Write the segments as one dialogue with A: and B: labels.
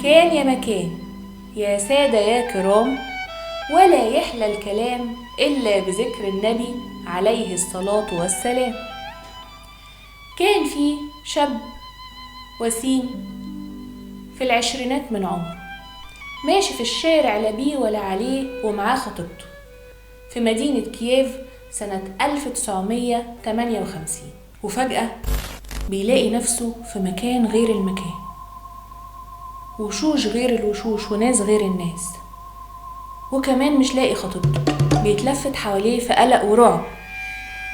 A: كان يا مكان، يا سادة يا كرام، ولا يحلى الكلام إلا بذكر النبي عليه الصلاة والسلام. كان في شاب وسيم في العشرينات من عمره، ماشي في الشارع لا بيه ولا عليه ومعاه خطيبته في مدينة كييف سنة 1958. وفجأة بيلاقي نفسه في مكان غير المكان، وشوش غير الوشوش وناس غير الناس، وكمان مش لاقي خطيبته. بيتلفت حواليه في قلق ورعب،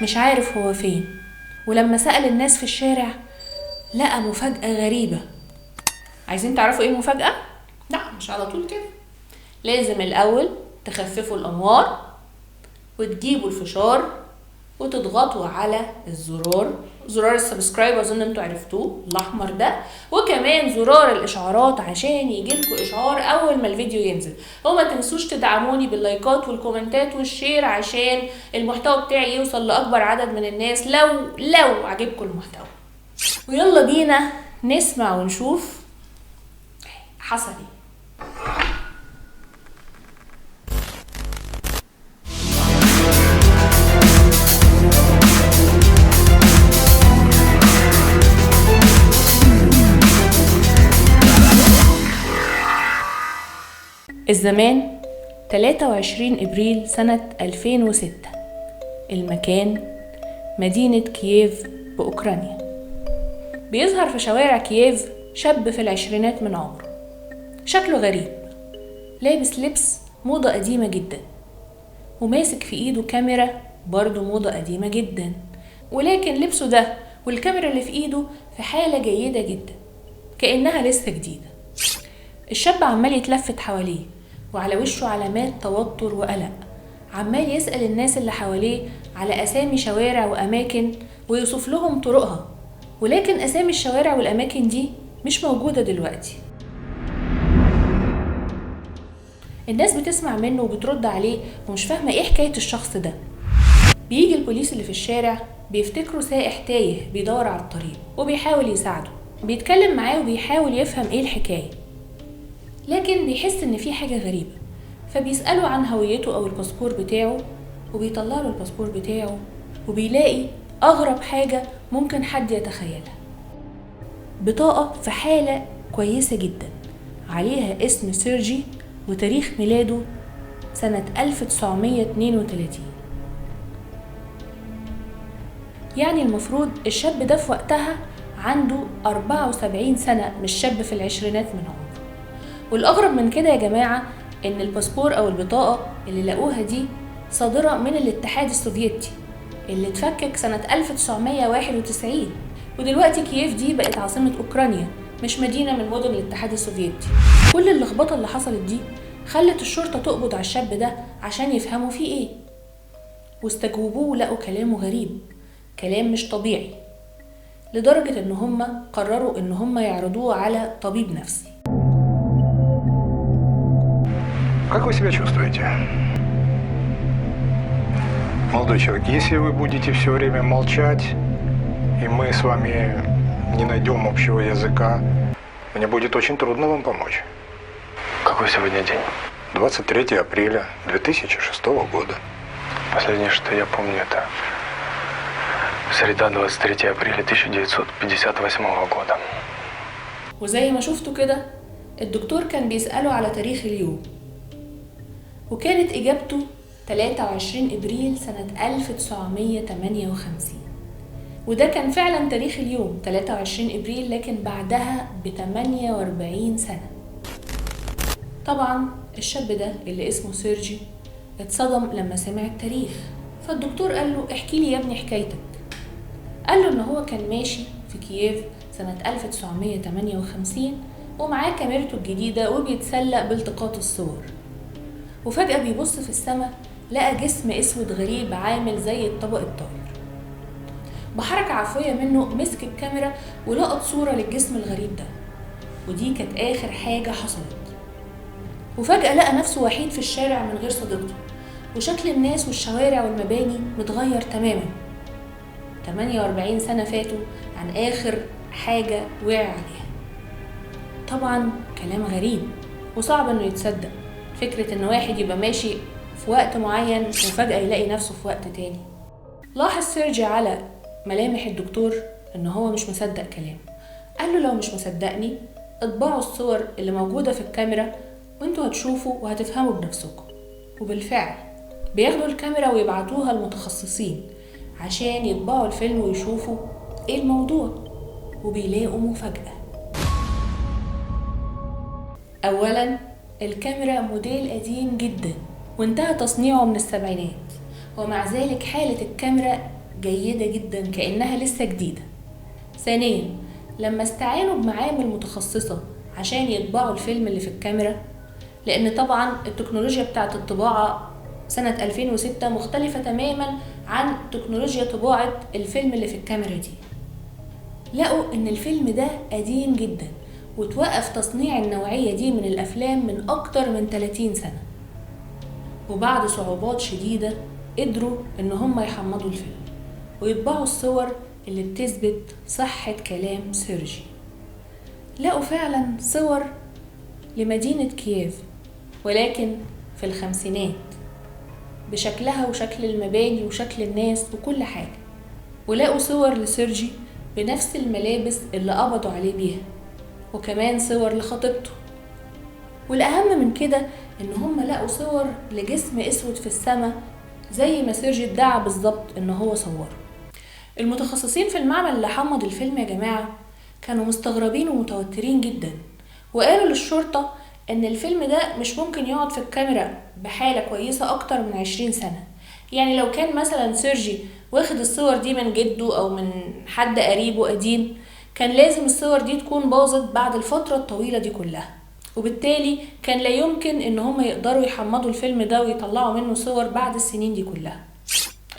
A: مش عارف هو فين. ولما سأل الناس في الشارع لقى مفاجأة غريبة. عايزين تعرفوا ايه المفاجأة؟ لا مش على طول كده، لازم الأول تخففوا الأنوار وتجيبوا الفشار وتضغطوا على زرار السبسكرايب، اظن انتوا عرفتوه الاحمر ده، وكمان زرار الاشعارات عشان يجيلكوا اشعار اول ما الفيديو ينزل. وما تنسوش تدعموني باللايكات والكومنتات والشير عشان المحتوى بتاعي يوصل لاكبر عدد من الناس لو عجبكم المحتوى. ويلا بينا نسمع ونشوف حصل ايه. الزمان 23 إبريل سنة 2006. المكان مدينة كييف بأوكرانيا. بيظهر في شوارع كييف شاب في العشرينات من عمره، شكله غريب، لابس لبس موضة قديمة جدا، وماسك في ايده كاميرا برضو موضة قديمة جدا، ولكن لبسه ده والكاميرا اللي في ايده في حالة جيدة جدا كأنها لسه جديدة. الشاب عمال يتلفت حواليه وعلى وشه علامات توتر وقلق، عمال يسأل الناس اللي حواليه على أسامي شوارع وأماكن ويوصف لهم طرقها، ولكن أسامي الشوارع والأماكن دي مش موجودة دلوقتي. الناس بتسمع منه وبترد عليه ومش فاهمة ايه حكاية الشخص ده. بيجي البوليس اللي في الشارع بيفتكروا سائح تايه بيدور على الطريق وبيحاول يساعده، بيتكلم معاه وبيحاول يفهم ايه الحكاية، لكن بيحس ان في حاجة غريبة، فبيسأله عن هويته او الباسبور بتاعه وبيطلع له الباسبور بتاعه وبيلاقي اغرب حاجة ممكن حد يتخيلها. بطاقة في حالة كويسة جدا عليها اسم سيرجي وتاريخ ميلاده سنة 1932. يعني المفروض الشاب ده في وقتها عنده 74 سنة، مش شاب في العشرينات من عمره. والأغرب من كده يا جماعة إن الباسبور أو البطاقة اللي لقوها دي صادرة من الاتحاد السوفيتي اللي اتفكك سنة 1991، ودلوقتي كييف دي بقت عاصمة أوكرانيا مش مدينة من مدن الاتحاد السوفيتي. كل اللخبطة اللي حصلت دي خلت الشرطة تقبض على الشاب ده عشان يفهموا فيه ايه، واستجوبوه ولقوا كلامه غريب، كلام مش طبيعي، لدرجة ان هم قرروا ان هم يعرضوه على طبيب نفسي.
B: Как вы себя чувствуете? Молодой человек, если вы будете все время молчать, и мы с вами не найдем общего языка, мне будет очень трудно вам помочь.
C: Какой сегодня день?
B: 23 апреля 2006 года.
C: Последнее, что я помню, это среда 23 апреля 1958 года.
A: وزي ما شفتوا كده الدكتور كان بيسأله على تاريخ اليوم، وكانت إجابته 23 إبريل سنة 1958. وده كان فعلا تاريخ اليوم 23 إبريل، لكن بعدها ب48 سنة. طبعا الشاب ده اللي اسمه سيرجي اتصدم لما سمع التاريخ، فالدكتور قال له احكي لي يا ابني حكايتك. قال له ان هو كان ماشي في كييف سنة 1958 ومعاه كاميرته الجديدة وبيتسلق بالتقاط الصور، وفجأة بيبص في السماء لقى جسم اسود غريب عامل زي الطبق الطاير. بحركة عفوية منه مسك الكاميرا ولقط صورة للجسم الغريب ده، ودي كانت آخر حاجة حصلت. وفجأة لقى نفسه وحيد في الشارع من غير صديقته، وشكل الناس والشوارع والمباني متغير تماما. 48 سنة فاتوا عن آخر حاجة وقع عليها. طبعا كلام غريب وصعب انه يتصدق، فكرة ان واحد يبقى ماشي في وقت معين وفجأة يلاقي نفسه في وقت تاني. لاحظ سيرجي على ملامح الدكتور ان هو مش مصدق كلامه. قال له لو مش مصدقني اطبعوا الصور اللي موجودة في الكاميرا وانتوا هتشوفوا وهتفهموا بنفسكم. وبالفعل بياخدوا الكاميرا ويبعتوها المتخصصين عشان يطبعوا الفيلم ويشوفوا ايه الموضوع، وبيلاقوا مفاجأة. اولا الكاميرا موديل قديم جدا وانتهى تصنيعه من السبعينات، ومع ذلك حالة الكاميرا جيدة جدا كأنها لسه جديدة. ثانيا لما استعانوا بمعامل متخصصة عشان يطبعوا الفيلم اللي في الكاميرا، لأن طبعا التكنولوجيا بتاعت الطباعة سنة 2006 مختلفة تماما عن تكنولوجيا طباعة الفيلم اللي في الكاميرا دي، لقوا إن الفيلم ده قديم جدا وتوقف تصنيع النوعية دي من الأفلام من أكتر من 30 سنة. وبعد صعوبات شديدة قدروا إن هم يحمضوا الفيلم ويطبعوا الصور اللي بتثبت صحة كلام سيرجي. لقوا فعلا صور لمدينة كييف ولكن في الخمسينات، بشكلها وشكل المباني وشكل الناس وكل حاجة. ولقوا صور لسيرجي بنفس الملابس اللي قبضوا عليه بيها، وكمان صور لخطيبته. والأهم من كده إن هم لقوا صور لجسم أسود في السماء زي ما سيرجي ادعى بالظبط إن هو صوره. المتخصصين في المعمل اللي حمض الفيلم يا جماعة كانوا مستغربين ومتوترين جدا، وقالوا للشرطة إن الفيلم ده مش ممكن يقعد في الكاميرا بحالة كويسة أكتر من 20 سنة. يعني لو كان مثلا سيرجي واخد الصور دي من جده أو من حد قريبه قديم، كان لازم الصور دي تكون باظت بعد الفترة الطويلة دي كلها، وبالتالي كان لا يمكن إن هم يقدروا يحمضوا الفيلم ده ويطلعوا منه صور بعد السنين دي كلها.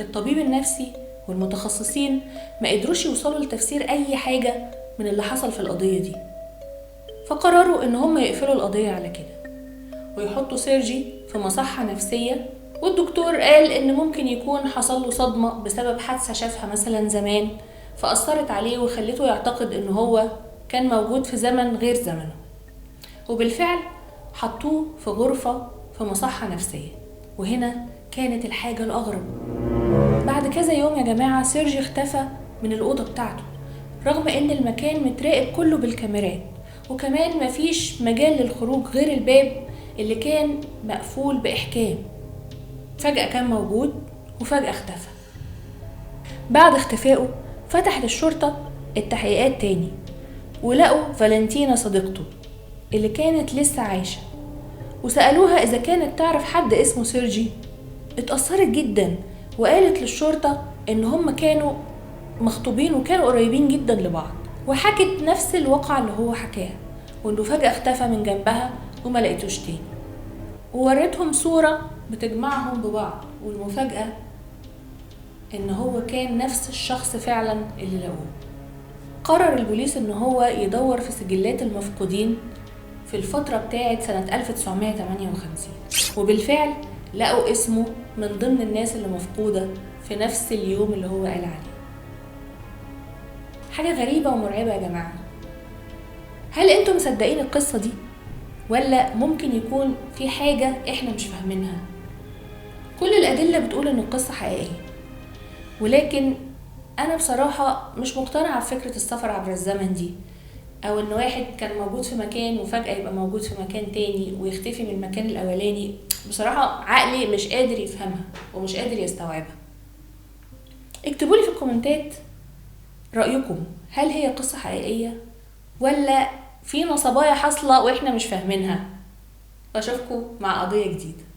A: الطبيب النفسي والمتخصصين ما قدروش يوصلوا لتفسير أي حاجة من اللي حصل في القضية دي، فقرروا إن هم يقفلوا القضية على كده ويحطوا سيرجي في مصحة نفسية. والدكتور قال إن ممكن يكون حصل له صدمة بسبب حادثة شافها مثلا زمان فأثرت عليه وخلته يعتقد إن هو كان موجود في زمن غير زمنه. وبالفعل حطوه في غرفة في مصحة نفسية. وهنا كانت الحاجة الأغرب، بعد كذا يوم يا جماعة سيرجي اختفى من الأوضة بتاعته، رغم إن المكان متراقب كله بالكاميرات، وكمان مفيش مجال للخروج غير الباب اللي كان مقفول بإحكام. فجأة كان موجود وفجأة اختفى. بعد اختفائه فتحت الشرطة التحقيقات تاني ولقوا فالنتينا صديقته اللي كانت لسه عايشة، وسألوها إذا كانت تعرف حد اسمه سيرجي. اتأثرت جدا وقالت للشرطة إن هم كانوا مخطوبين وكانوا قريبين جدا لبعض، وحكت نفس الواقعة اللي هو حكاها، وإنه فجأة اختفى من جنبها وما لقيتوش تاني. وورتهم صورة بتجمعهم ببعض، والمفاجأة إن هو كان نفس الشخص فعلا اللي لقوه. قرر البوليس إن هو يدور في سجلات المفقودين في الفترة بتاعت سنة 1958، وبالفعل لقوا اسمه من ضمن الناس اللي مفقودة في نفس اليوم اللي هو قال عليه. حاجة غريبة ومرعبة يا جماعة. هل انتم مصدقين القصة دي ولا ممكن يكون في حاجة احنا مش فاهمينها؟ كل الأدلة بتقول ان القصة حقيقية، ولكن انا بصراحة مش مقتنعة بفكرة السفر عبر الزمن دي، او ان واحد كان موجود في مكان وفجأة يبقى موجود في مكان تاني ويختفي من المكان الاولاني. بصراحة عقلي مش قادر يفهمها ومش قادر يستوعبها. اكتبولي في الكومنتات رأيكم، هل هي قصة حقيقية ولا في نصبايا حاصلة واحنا مش فاهمينها؟ واشوفكم مع قضية جديدة.